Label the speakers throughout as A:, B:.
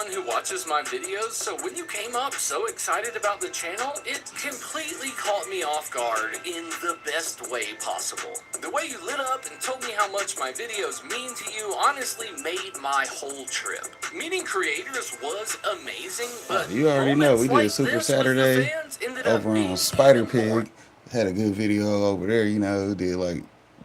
A: everyone who watches my videos, so when you came up so excited about the channel, it completely caught me off guard in the best way possible. The way you lit up and told me how much my videos mean to you honestly made my whole trip. Meeting creators was amazing, but
B: you already know we did
A: like
B: Super Saturday over on Spider Pig. Had a good video over there, you know, did like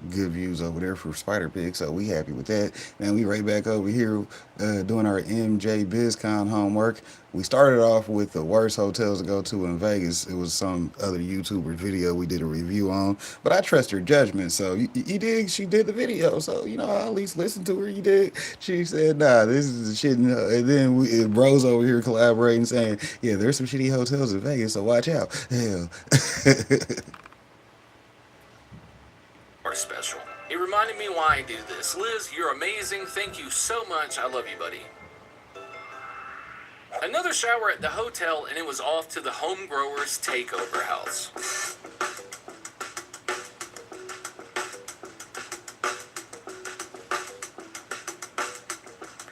B: good views over there for Spider Pig, so we happy with that. Now we right back over here doing our MJ BizCon homework. We started off with the worst hotels to go to in Vegas. It was some other YouTuber video we did a review on, but I trust her judgment. So she did the video, so you know I at least listened to her. You did. She said, "Nah, this is the shit." And then bros over here collaborating, saying, "Yeah, there's some shitty hotels in Vegas, so watch out." Hell.
A: Special. It reminded me why I do this. Liz, you're amazing. Thank you so much. I love you, buddy. Another shower at the hotel, and it was off to the home growers takeover house.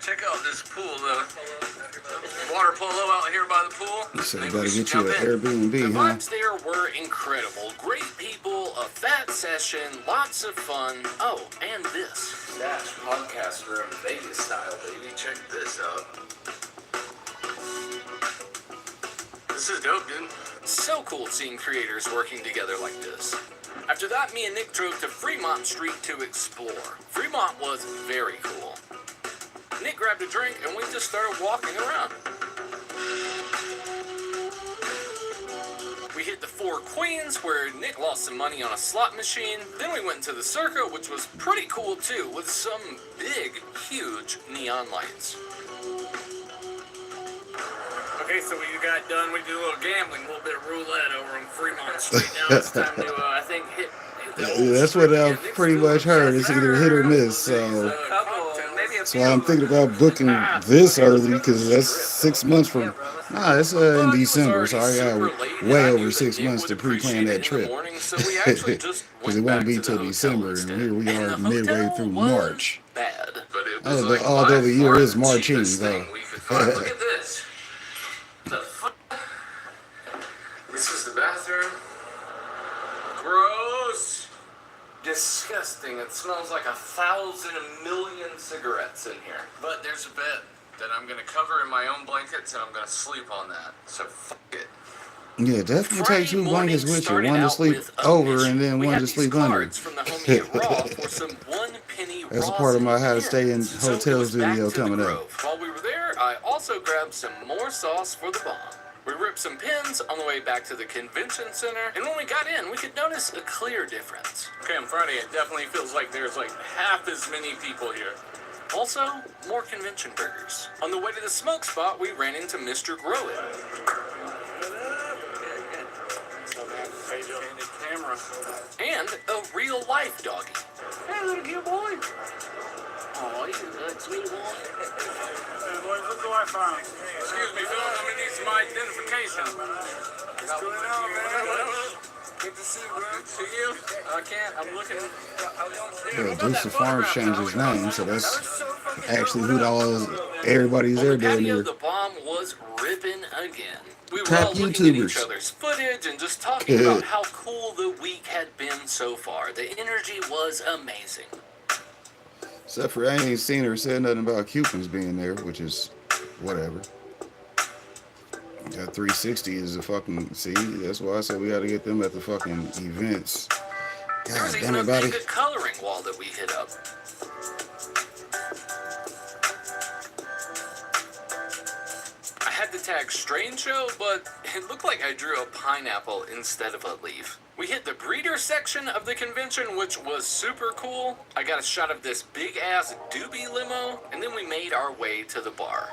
A: Check out this pool, though. Water polo out here by the pool.
B: You said you gotta get you an Airbnb,
A: the
B: huh?
A: vibes there were incredible. Great people, a fat session, lots of fun. Oh, and this. Dash podcast room, Vegas style, baby. Check this out. This is dope, dude. So cool seeing creators working together like this. After that, me and Nick drove to Fremont Street to explore. Fremont was very cool. Nick grabbed a drink and we just started walking around. We hit the Four Queens where Nick lost some money on a slot machine. Then we went to the Circa, which was pretty cool too, with some big, huge neon lights. Okay, so we got done. We did a little gambling, a little bit of roulette over on Fremont Street. Now it's time to, I think, hit
B: yeah, that's what I've pretty much heard. It's either hit or miss. So I'm thinking about booking this early because that's 6 months from. Nah, it's in December, so I got way over 6 months to pre-plan that trip. Because it won't be till December, and here we are midway through March. Although the year is marching, though.
A: Look at this. This is the bathroom. Gross. Disgusting. It smells like 1,000 million cigarettes in here. But there's a bed that I'm going to cover in my own blankets, and I'm going to sleep on that. So fuck it.
B: Yeah, definitely take 2 blankets with you. One to sleep over and then one to sleep under. That's a part of my how to stay in hotels video coming up.
A: While we were there, I also grabbed some more sauce for the bomb. We ripped some pins on the way back to the convention center, and when we got in, we could notice a clear difference. Okay, on Friday, it definitely feels like there's like half as many people here. Also, more convention burgers. On the way to the smoke spot, we ran into Mr. Grow It. And a real-life doggy. Hey, little cute boy. Oh, he's a good, sweet boy. Hey, boys, look who I found. Excuse me, Phil. I'm going to need some identification. What's going on, man? Good to see you, bro. Good to see you. I can't. I'm looking.
B: Yeah, Deuce the Farms changed his name, so that's actually who everybody's there doing here.
A: The bomb was ripping again. We were
B: Top
A: all looking at each
B: YouTubers.
A: other's footage and just talking about how cool the week had been so far. The energy was amazing.
B: Except for I ain't seen her say nothing about Cupins being there, which is whatever. That 360 is a fucking, see, that's why I said we gotta get them at the fucking events.
A: There was even a big coloring wall that we hit up. I had to tag Strange Show, but it looked like I drew a pineapple instead of a leaf. We hit the breeder section of the convention, which was super cool. I got a shot of this big-ass doobie limo, and then we made our way to the bar.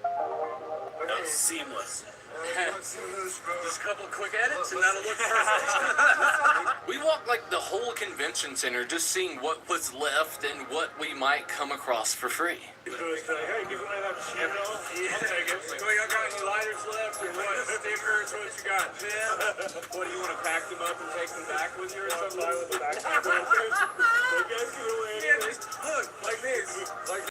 A: That was seamless. Just a couple of quick edits and that'll look perfect. We walked like the whole convention center just seeing what was left and what we might come across for free. Hey, give me that shit. I'll take it. Got any lighters left or what? Stickers? What you got? What, do you want to pack them up and take them back with you or something? Look, like this. Like